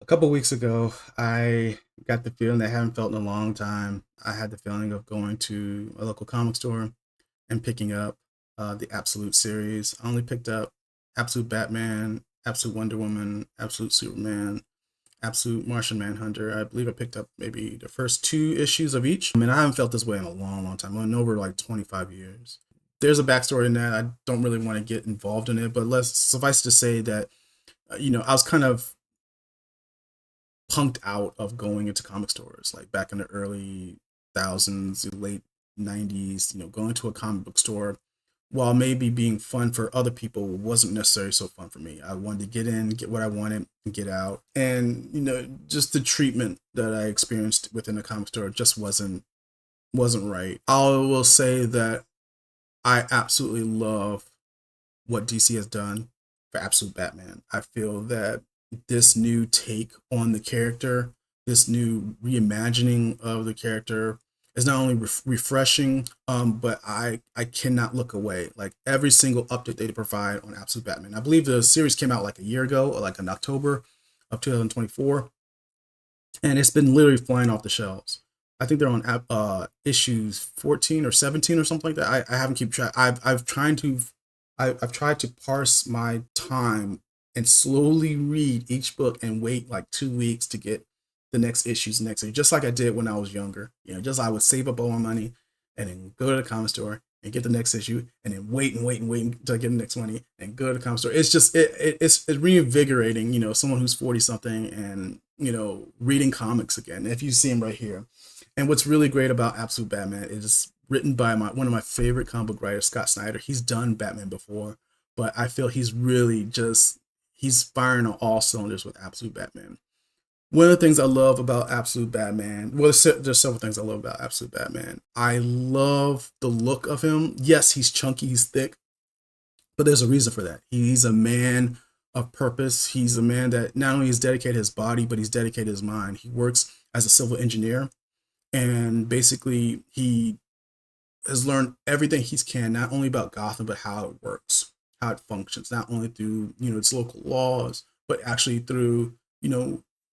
A couple weeks ago, I got the feeling that I haven't felt in a long time. I had the feeling of going to a local comic store and picking up the Absolute series. I only picked up Absolute Batman, Absolute Wonder Woman, Absolute Superman, Absolute Martian Manhunter. I believe I picked up maybe the first two issues of each. I mean, I haven't felt this way in a long, long time. In over like 25 years. There's a backstory in that. I don't really want to get involved in it, but let's suffice to say that I was kind of punked out of going into comic stores like back in the early thousands, late 90s. Going to a comic book store, while maybe being fun for other people, wasn't necessarily so fun for me. I wanted to get in, get what I wanted, and get out. And just the treatment that I experienced within the comic store just wasn't right. I will say that I absolutely love what DC has done for Absolute Batman. I feel that this new take on the character, this new reimagining of the character, is not only refreshing, but I cannot look away. Like every single update they provide on Absolute Batman. I believe the series came out like a year ago, or like in October of 2024, and it's been literally flying off the shelves. I think they're on issues 14 or 17 or something like that. I haven't keep track. I've tried to parse my time and slowly read each book and wait like 2 weeks to get the next issue, just like I did when I was younger. Just I would save up all my money and then go to the comic store and get the next issue and then wait and wait and wait until I get the next money and go to the comic store. It's just it's reinvigorating, someone who's 40 something and reading comics again. If you see him right here. And what's really great about Absolute Batman is written by one of my favorite comic book writers, Scott Snyder. He's done Batman before, but I feel he's really just he's firing on all cylinders with Absolute Batman. One of the things I love about Absolute Batman, well, there's several things I love about Absolute Batman. I love the look of him. Yes, he's chunky, he's thick, but there's a reason for that. He's a man of purpose. He's a man that not only has dedicated his body, but he's dedicated his mind. He works as a civil engineer, and basically he has learned everything he can, not only about Gotham, but how it works, how it functions, not only through its local laws, but actually through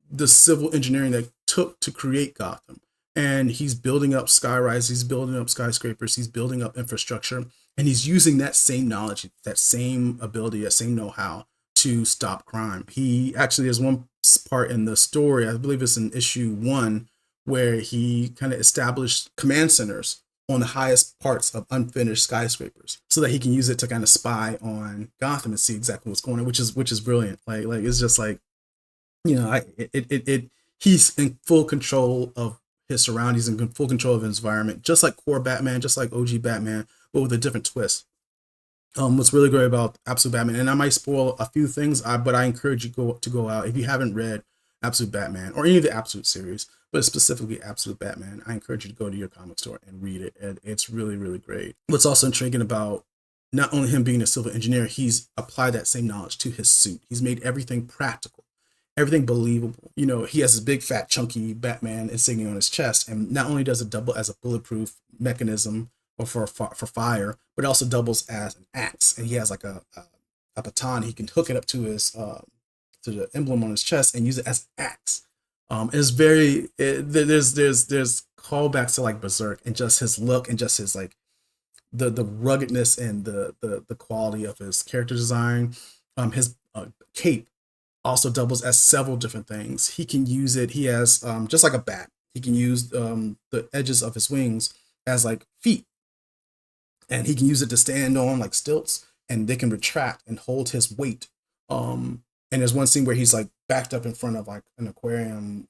the civil engineering that took to create Gotham. And he's building up skyrises, he's building up skyscrapers, he's building up infrastructure, and he's using that same knowledge, that same ability, that same know-how to stop crime. He actually has one part in the story, I believe it's in issue 1, where he kind of established command centers on the highest parts of unfinished skyscrapers so that he can use it to kind of spy on Gotham and see exactly what's going on, which is brilliant. Like it's just like he's in full control of his surroundings and in full control of his environment, just like core Batman, just like OG Batman, but with a different twist. What's really great about Absolute Batman, and I might spoil a few things, but I encourage you to go out if you haven't read Absolute Batman or any of the Absolute series, but specifically Absolute Batman. I encourage you to go to your comic store and read it. And it's really, really great. What's also intriguing about not only him being a civil engineer, he's applied that same knowledge to his suit. He's made everything practical, everything believable. He has this big, fat, chunky Batman insignia on his chest, and not only does it double as a bulletproof mechanism or for fire, but it also doubles as an axe. And he has like a baton. He can hook it up to his to the emblem on his chest and use it as an axe. It's there's callbacks to like Berserk and just his look and just his like the ruggedness and the quality of his character design. His cape also doubles as several different things. He can use it. He has just like a bat. He can use the edges of his wings as like feet, and he can use it to stand on like stilts, and they can retract and hold his weight. And there's one scene where he's like backed up in front of like an aquarium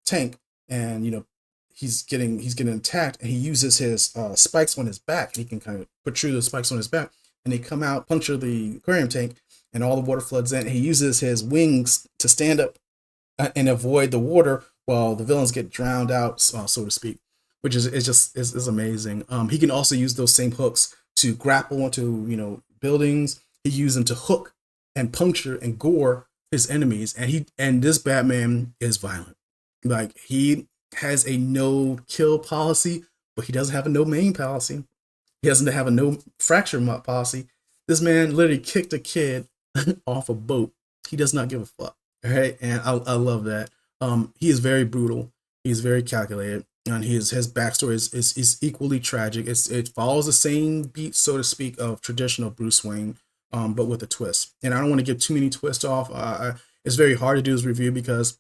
tank, and he's getting attacked, and he uses his spikes on his back. He can kind of protrude the spikes on his back, and they come out, puncture the aquarium tank, and all the water floods in. And he uses his wings to stand up and avoid the water while the villains get drowned out, so to speak. Which is amazing. He can also use those same hooks to grapple onto buildings. He uses them to hook and puncture and gore his enemies. And this Batman is violent. Like he has a no kill policy, but he doesn't have a no maim policy. He doesn't have a no fracture policy. This man literally kicked a kid off a boat. He does not give a fuck. Right, and I love that. He is very brutal. He's very calculated, and his backstory is equally tragic. It follows the same beat, so to speak, of traditional Bruce Wayne, but with a twist. And I don't want to give too many twists off. It's very hard to do this review because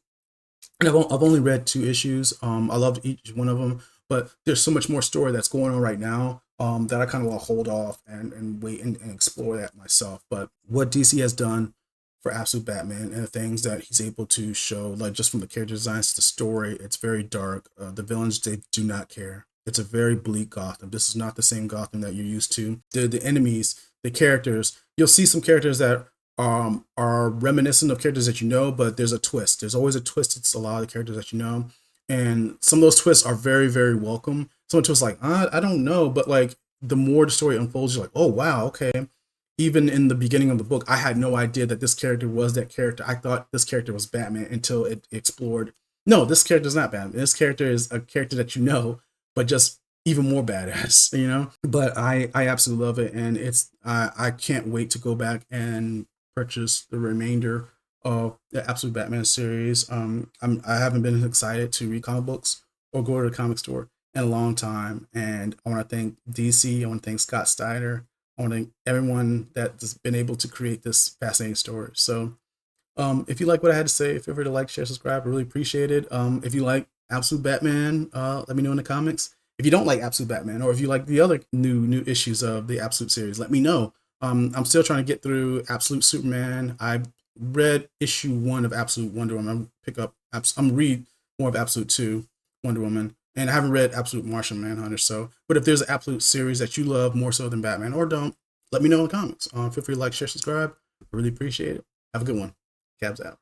I've only read two issues. I loved each one of them, but there's so much more story that's going on right now, that I kind of want to hold off and wait and explore that myself. But what DC has done for Absolute Batman and the things that he's able to show, like just from the character designs to the story, it's very dark. The villains, they do not care. It's a very bleak Gotham. This is not the same Gotham that you're used to. The enemies, the characters, you'll see some characters that are reminiscent of characters that you know, but there's a twist. There's always a twist. It's a lot of the characters that you know, and some of those twists are very, very welcome. Some twists like I don't know, but like the more the story unfolds, you're like, oh wow, okay. Even in the beginning of the book, I had no idea that this character was that character. I thought this character was Batman until it explored. No, this character is not Batman. This character is a character that you know, but just even more badass, you know. But I absolutely love it, and I can't wait to go back and purchase the remainder of the Absolute Batman series. I haven't been excited to read comic books or go to the comic store in a long time, and I want to thank DC. I want to thank Scott Snyder. I want to thank everyone that's been able to create this fascinating story. So, if you like what I had to say, feel free to like, share, subscribe. I really appreciate it. If you like Absolute Batman, let me know in the comments. If you don't like Absolute Batman, or if you like the other new issues of the Absolute series, let me know. I'm still trying to get through Absolute Superman. I read issue 1 of Absolute Wonder Woman. I'm read more of Absolute 2 Wonder Woman, and I haven't read Absolute Martian Manhunter. So, but if there's an Absolute series that you love more so than Batman, or don't, let me know in the comments. Feel free to like, share, subscribe. I really appreciate it. Have a good one. Cabs out.